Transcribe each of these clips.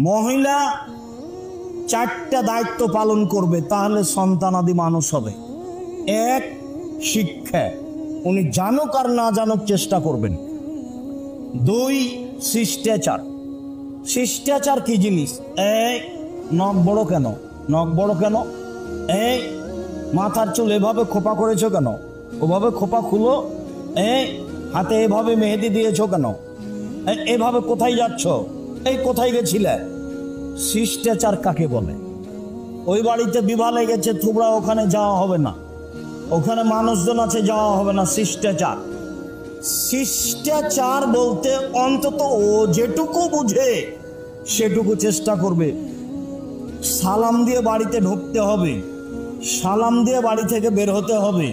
মহিলা চারটা দায়িত্ব পালন করবে, তাহলে সন্তানাদি মানুষ হবে। এক, শিক্ষা, উনি জানুক আর না জানুক চেষ্টা করবেন। দুই, শিষ্টাচার। শিষ্টাচার কি জিনিস? এই নখ বড় কেন? নখ বড় কেন? এই মাথার চুল এভাবে খোপা করেছো কেন? ওভাবে খোপা খুলো। এই হাতে এভাবে মেহেদি দিয়েছো কেন? এভাবে কোথায় যাচ্ছ? এই কোথায় গেছিলে? শিষ্টাচার কাকে বলে? ওই বাড়িতে বিবাহ লেগেছে, তোমরা ওখানে যাওয়া হবে না, ওখানে মানুষজন আছে, যাওয়া হবে না। শিষ্টাচার। শিষ্টাচার বলতে অন্তত ও যেটুকু বুঝে সেটুকু চেষ্টা করবে। সালাম দিয়ে বাড়িতে ঢুকতে হবে, সালাম দিয়ে বাড়ি থেকে বের হতে হবে,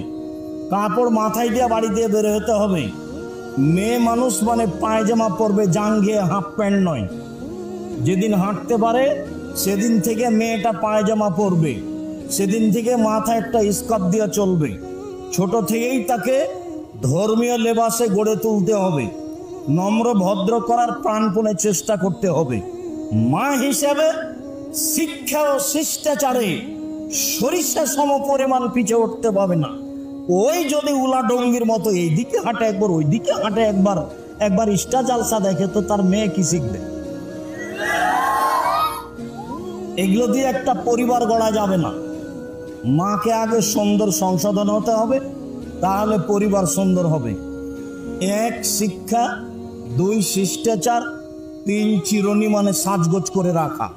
কাপড় মাথায় দিয়ে বাড়ি দিয়ে বের হতে হবে। মেয়ে মানুষ মানে পায়জামা পরবে, জাঙ্গিয়ে, হাফ প্যান্ট নয়। যেদিন হাঁটতে পারে সেদিন থেকে মেয়েটা পায়জামা পরবে, সেদিন থেকে মাথায় একটা স্কার্ফ দিয়ে চলবে। ছোট থেকেই তাকে ধর্মীয় লেবাসে গড়ে তুলতে হবে, নম্র ভদ্র করার প্রাণপণে চেষ্টা করতে হবে। মা হিসেবে শিক্ষা ও শিষ্টাচারে সরিষা সম পরিমাণ পিছে উঠতে পাবে না। ওই যদি উলা ডঙ্গির মতো এইদিকে হাঁটে একবার, ওইদিকে হাঁটে একবার, একবার ইস্টা জালসা দেখে, তো তার মেয়ে কি শিখবে? এগুলো দিয়ে একটা পরিবার গড়া যাবে না। মাকে আগে সুন্দর সংশোধন হতে হবে, তাহলে পরিবার সুন্দর হবে। এক, শিক্ষা। দুই, শিষ্টাচার। তিন, চিরুনি মানে সাজগোজ করে রাখা।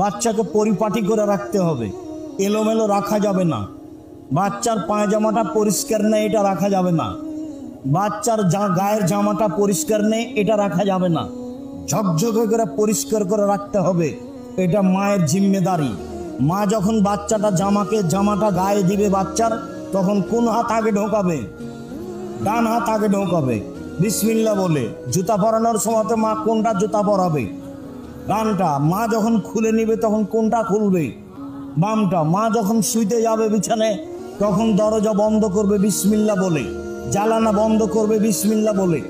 বাচ্চাকে পরিপাটি করে রাখতে হবে, এলোমেলো রাখা যাবে না। বাচ্চার পায়জামাটা পরিষ্কার নেই, এটা রাখা যাবে না। বাচ্চার গায়ের জামাটা পরিষ্কার নেই, এটা রাখা যাবে না। ঝকঝকে করে পরিষ্কার করে রাখতে হবে, এটা মায়ের জিম্মেদারি। মা যখন জামাটা গায়ে দিবে বাচ্চার, তখন কোন হাত আগে ঢোকাবে? ডান হাত আগে ঢোকাবে, বিসমিল্লাহ বলে। জুতা পরানোর সময় মা কোনটা জুতা পরাবে? ডানটা। মা যখন খুলে নিবে তখন কোনটা খুলবে? বামটা। মা যখন শুইতে যাবে বিছানে, তখন দরজা বন্ধ করবে বিসমিল্লাহ বলে, জ্বালানা বন্ধ করবে বিসমিল্লাহ বলে।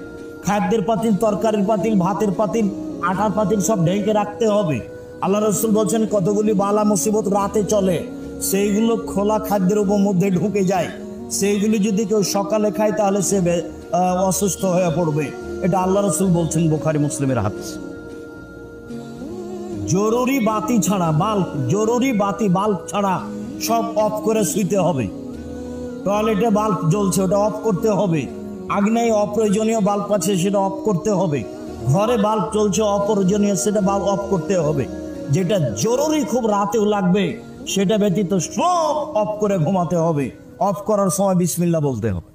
খাদ্যের পাতিল, তরকারির পাতিল, ভাতের পাতিল, আটার পাতিল সব ঢেকে রাখতে হবে। আল্লাহ রসুল বলছেন কতগুলি বালা মুসিবত রাতে চলে, সেইগুলো খোলা খাদ্যের উপর মধ্যে ঢুকে যায়। সেইগুলি যদি কেউ সকালে খায় তাহলে সে অসুস্থ হয়ে পড়বে। এটা আল্লাহ রসুল বলছেন, বুখারী মুসলিমের হাদিস। জরুরি বাতি ছাড়া, বাল্ব ছাড়া সব অফ করে শুইতে হবে। টয়লেটে বাল্ব জ্বলছে, ওটা অফ করতে হবে। আগ্নেয় অপ্রয়োজনীয় বাল্ব আছে, সেটা অফ করতে হবে। ঘরে বাল্ব চলছে অপ্রয়োজনীয়, সেটা বাল্ব অফ করতে হবে। যেটা জরুরি খুব রাতেও লাগবে, সেটা ব্যতীত সব অফ করে ঘুমাতে হবে। অফ করার সময় বিসমিল্লাহ বলতে হবে।